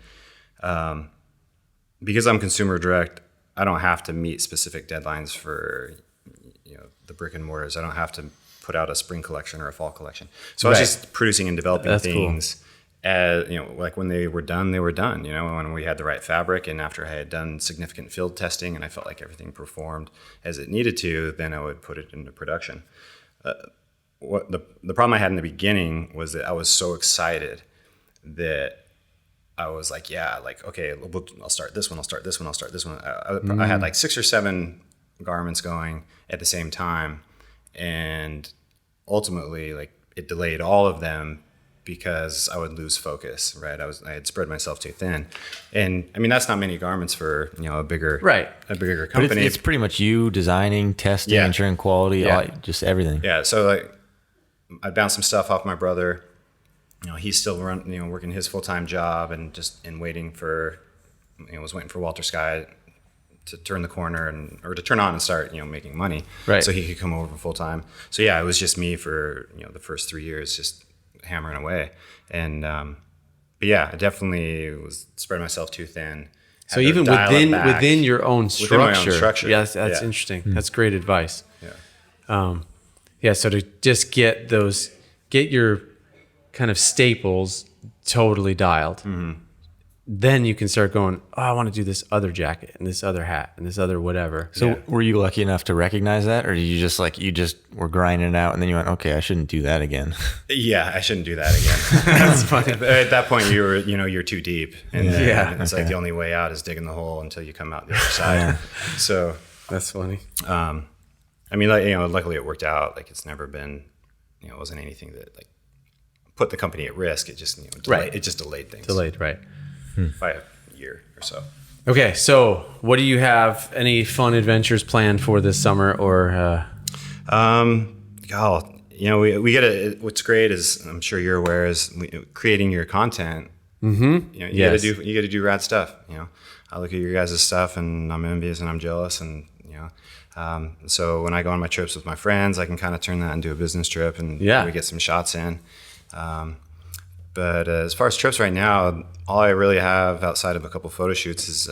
because I'm consumer direct, I don't have to meet specific deadlines for the brick and mortars. I don't have to put out a spring collection or a fall collection. So I was just producing and developing things. Cool. As like when they were done, they were done. When we had the right fabric, and after I had done significant field testing and I felt like everything performed as it needed to, then I would put it into production. What the problem I had in the beginning was that I was so excited that I was like, okay, I'll start this one. I'll start this one. I'll start this one. I had like 6 or 7 garments going at the same time, and ultimately, like, it delayed all of them because I would lose focus, right? I had spread myself too thin. And I mean, that's not many garments for, a bigger company. But it's pretty much you designing, testing, ensuring quality, just everything. Yeah. So like I bounced some stuff off my brother. He's still working his full-time job and waiting for, was waiting for Walter Skye to turn the corner or to turn on and start, making money. Right. So he could come over full-time. So yeah, it was just me for, the first 3 years, just hammering away. And but yeah, I definitely was spread myself too thin. So even within your own structure. Within my own structure. Yes, that's interesting. Mm-hmm. That's great advice. Yeah. So to just get your kind of staples totally dialed. Mm-hmm. then you can start going, oh, I want to do this other jacket and this other hat and this other whatever. So were you lucky enough to recognize that, or you just were grinding it out and then you went, okay, I shouldn't do that again? Yeah, I shouldn't do that again. That's funny. At that point, you're too deep, and it's like the only way out is digging the hole until you come out the other side. So that's funny. I mean, like, luckily it worked out. Like, it's never been, it wasn't anything that like put the company at risk. It just delayed, it just delayed things. Delayed, right? By a year or so. Okay, so what do you have? Any fun adventures planned for this summer, or? We get a. What's great is, I'm sure you're aware, is creating your content. Mm-hmm. You got to do rad stuff. I look at your guys' stuff and I'm envious and I'm jealous, and so when I go on my trips with my friends, I can kind of turn that into a business trip, and we get some shots in. But as far as trips right now, all I really have outside of a couple photo shoots is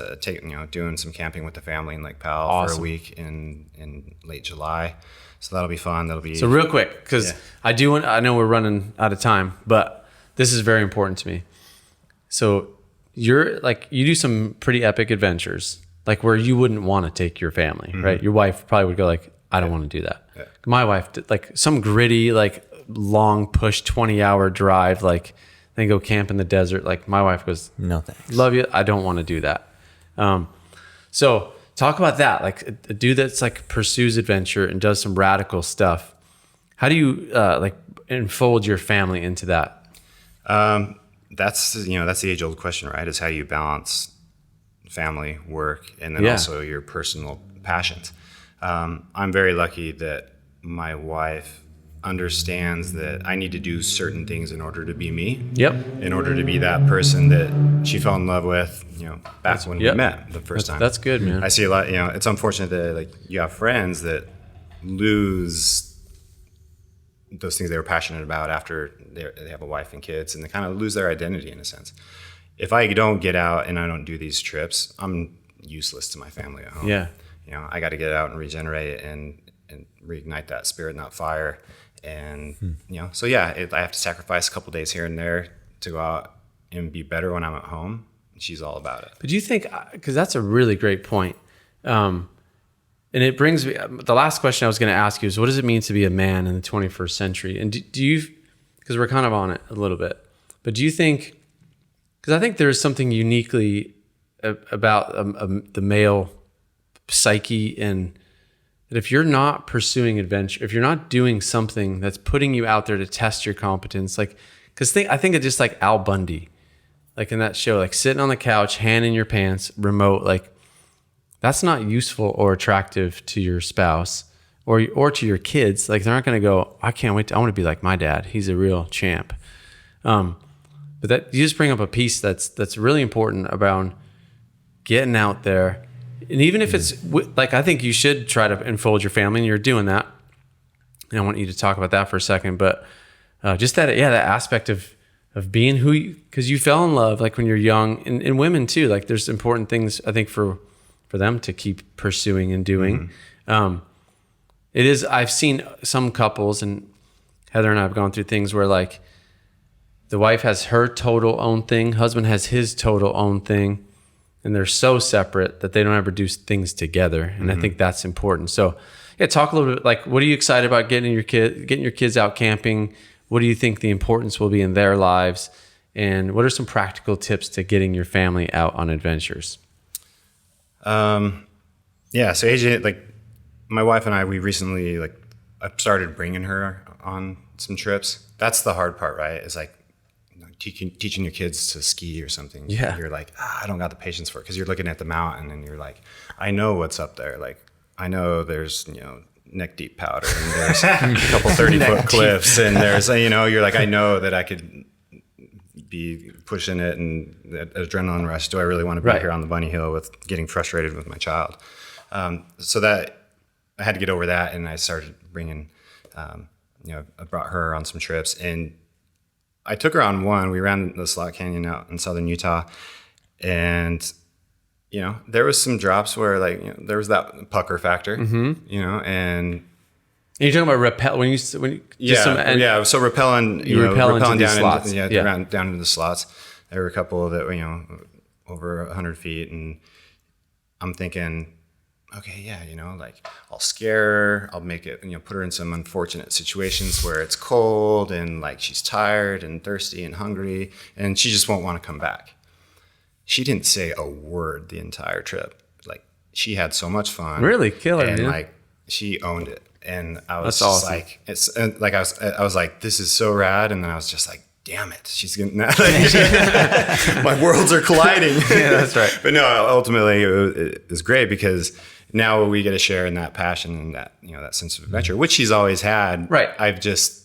doing some camping with the family in Lake Powell for a week in late July. So that'll be fun. So real quick, because I know we're running out of time, but this is very important to me. So you do some pretty epic adventures, like where you wouldn't want to take your family, right? Your wife probably would go like, I don't want to do that. Yeah. My wife did like some gritty, like long push 20-hour drive, like then go camp in the desert. Like my wife goes, no thanks, love you, I don't want to do that. So talk about that, like a dude that's like pursues adventure and does some radical stuff. How do you like enfold your family into that? That's the age-old question, right? Is how you balance family, work, and then also your personal passions. I'm very lucky that my wife understands that I need to do certain things in order to be me. Yep. In order to be that person that she fell in love with, back when we met the first time. That's good, man. I see a lot, it's unfortunate that like you have friends that lose those things they were passionate about after they have a wife and kids, and they kind of lose their identity in a sense. If I don't get out and I don't do these trips, I'm useless to my family at home. Yeah. I got to get out and regenerate and reignite that spirit and that fire. And, I have to sacrifice a couple days here and there to go out and be better when I'm at home. She's all about it. But do you think, because that's a really great point. And it brings me, the last question I was going to ask you is, what does it mean to be a man in the 21st century? And do you, because we're kind of on it a little bit, but do you think, because I think there's something uniquely about the male psyche, and that if you're not pursuing adventure, if you're not doing something that's putting you out there to test your competence, like, because I think it's just like Al Bundy, like in that show, like sitting on the couch, hand in your pants, remote, like that's not useful or attractive to your spouse or to your kids. Like they're not going to go, I can't wait. I want to be like my dad. He's a real champ. But that you just bring up a piece that's really important about getting out there. And even if it's like, I think you should try to enfold your family, and you're doing that. And I want you to talk about that for a second, but just that aspect of being who you, because you fell in love like when you're young, and women too. Like there's important things I think for them to keep pursuing and doing. It is. I've seen some couples, and Heather and I have gone through things where like the wife has her total own thing, husband has his total own thing. And they're so separate that they don't ever do things together. And I think that's important. So talk a little bit, like, what are you excited about getting your kids out camping? What do you think the importance will be in their lives? And what are some practical tips to getting your family out on adventures? So AJ, like my wife and I, we recently, like, I started bringing her on some trips. That's the hard part, right? Is like, teaching your kids to ski or something. Yeah. You're like, I don't got the patience for it, because you're looking at the mountain and you're like, I know what's up there. Like, I know there's, neck deep powder, and there's a couple 30-foot cliffs, and there's, you're like, I know that I could be pushing it and that adrenaline rush. Do I really want to be here on the bunny hill with getting frustrated with my child? So that I had to get over that, and I started bringing, I brought her on some trips, and I took her on one. We ran the Slot Canyon out in southern Utah, and there was some drops where like there was that pucker factor, and you're talking about rappel when you so rappelling, rappelling down into the slots. Down into the slots. There were a couple that over 100 feet, and I'm thinking, okay, yeah, like I'll scare her, I'll make it, put her in some unfortunate situations where it's cold and like she's tired and thirsty and hungry, and she just won't want to come back. She didn't say a word the entire trip. Like, she had so much fun. Really killer, and man. like she owned it. And I was That's just awesome. like, it's like I was like, this is so rad. And then I was just like, damn it, she's getting that. My worlds are colliding. Yeah, that's right. But no, ultimately it was great because now we get to share in that passion and that, that sense of adventure, which she's always had. Right. I've just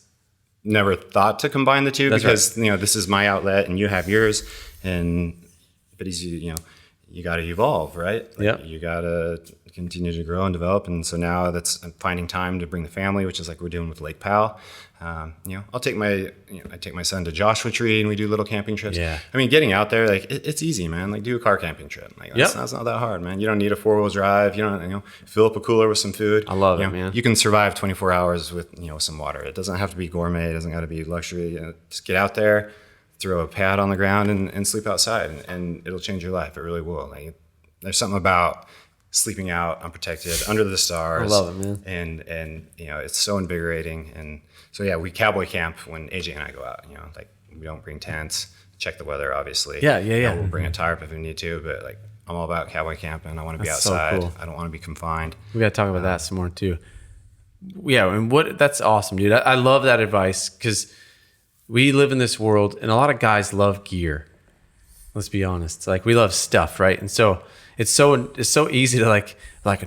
never thought to combine the two because, this is my outlet and you have yours. But you got to evolve, right? Like, you got to continue to grow and develop. And so now I'm finding time to bring the family, which is like we're doing with Lake Powell. I'll take I take my son to Joshua Tree and we do little camping trips. Yeah. I mean, getting out there, like it's easy, man. Like, do a car camping trip. Like, that's not that hard, man. You don't need a 4-wheel drive. You don't, fill up a cooler with some food. I love it, man. You can survive 24 hours with, some water. It doesn't have to be gourmet. It doesn't got to be luxury. Just get out there, throw a pad on the ground and sleep outside, and it'll change your life. It really will. Like, there's something about sleeping out unprotected under the stars. I love it, man. And it's so invigorating. And so yeah, we cowboy camp when AJ and I go out. Like, we don't bring tents. Check the weather, obviously. Yeah. We'll bring a tarp if we need to, but like, I'm all about cowboy camping. I want to be outside. So cool. I don't want to be confined. We got to talk about that some more too. Yeah, and that's awesome, dude. I love that advice because we live in this world, and a lot of guys love gear. Let's be honest. Like, we love stuff, right? And so it's so easy to like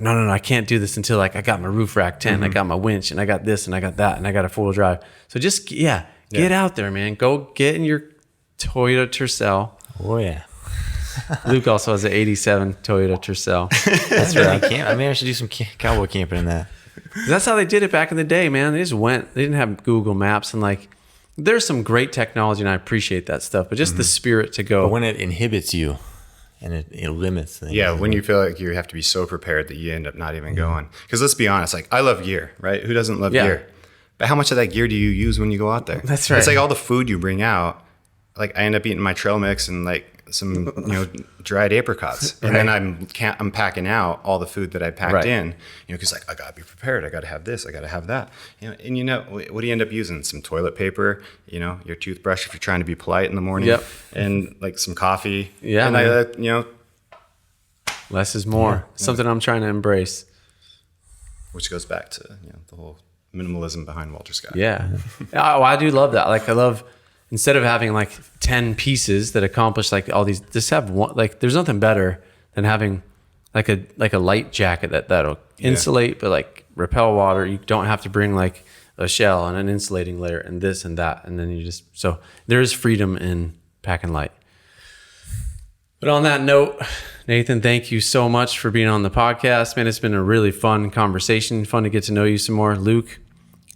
no, I can't do this until like I got my roof rack tent, I got my winch, and I got this, and I got that, and I got a 4-wheel drive. So just get out there, man. Go get in your Toyota Tercel. Oh yeah. Luke also has an '87 Toyota Tercel. That's right. I should do some cowboy camping in that. That's how they did it back in the day, man. They just went. They didn't have Google Maps, and like, there's some great technology, and I appreciate that stuff. But just the spirit to go. But when it inhibits you, and it limits things. Yeah, when you feel like you have to be so prepared that you end up not even going. Because let's be honest, like, I love gear, right? Who doesn't love gear? But how much of that gear do you use when you go out there? That's right. It's like all the food you bring out. Like, I end up eating my trail mix and like some dried apricots, and then I'm packing out all the food that I packed in. Because like, I gotta be prepared. I gotta have this. I gotta have that. And what do you end up using? Some toilet paper. Your toothbrush if you're trying to be polite in the morning. Yep. And like some coffee. Yeah. And less is more. Something I'm trying to embrace. Which goes back to the whole minimalism behind Walter Skye. Yeah. I do love that. Like, I love, instead of having like 10 pieces that accomplish like all these, just have one. Like, there's nothing better than having like a light jacket that'll insulate but like repel water. You don't have to bring like a shell and an insulating layer and this and that, and then so there is freedom in packing light. But on that note, Nathan, thank you so much for being on the podcast, man. It's been a really fun conversation. Fun to get to know you some more, Luke.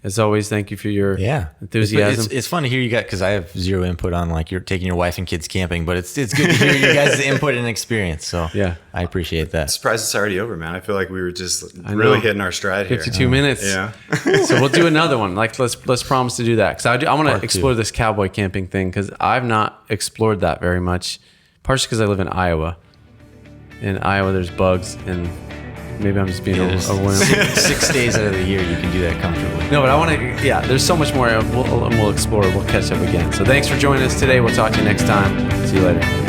As always, thank you for your enthusiasm. It's fun to hear you guys, because I have zero input on like you're taking your wife and kids camping, but it's good to hear you guys' input and experience. So yeah, I appreciate that. Surprised it's already over, man. I feel like we were just really hitting our stride 52 here. minutes. Yeah. So we'll do another one. Like, let's promise to do that, because I want to explore this cowboy camping thing, because I've not explored that very much. Partially because I live in Iowa. In Iowa, there's bugs, and maybe I'm just being a wimp. 6 days out of the year, you can do that comfortably. No, but I want to, there's so much more. We'll explore. We'll catch up again. So thanks for joining us today. We'll talk to you next time. See you later.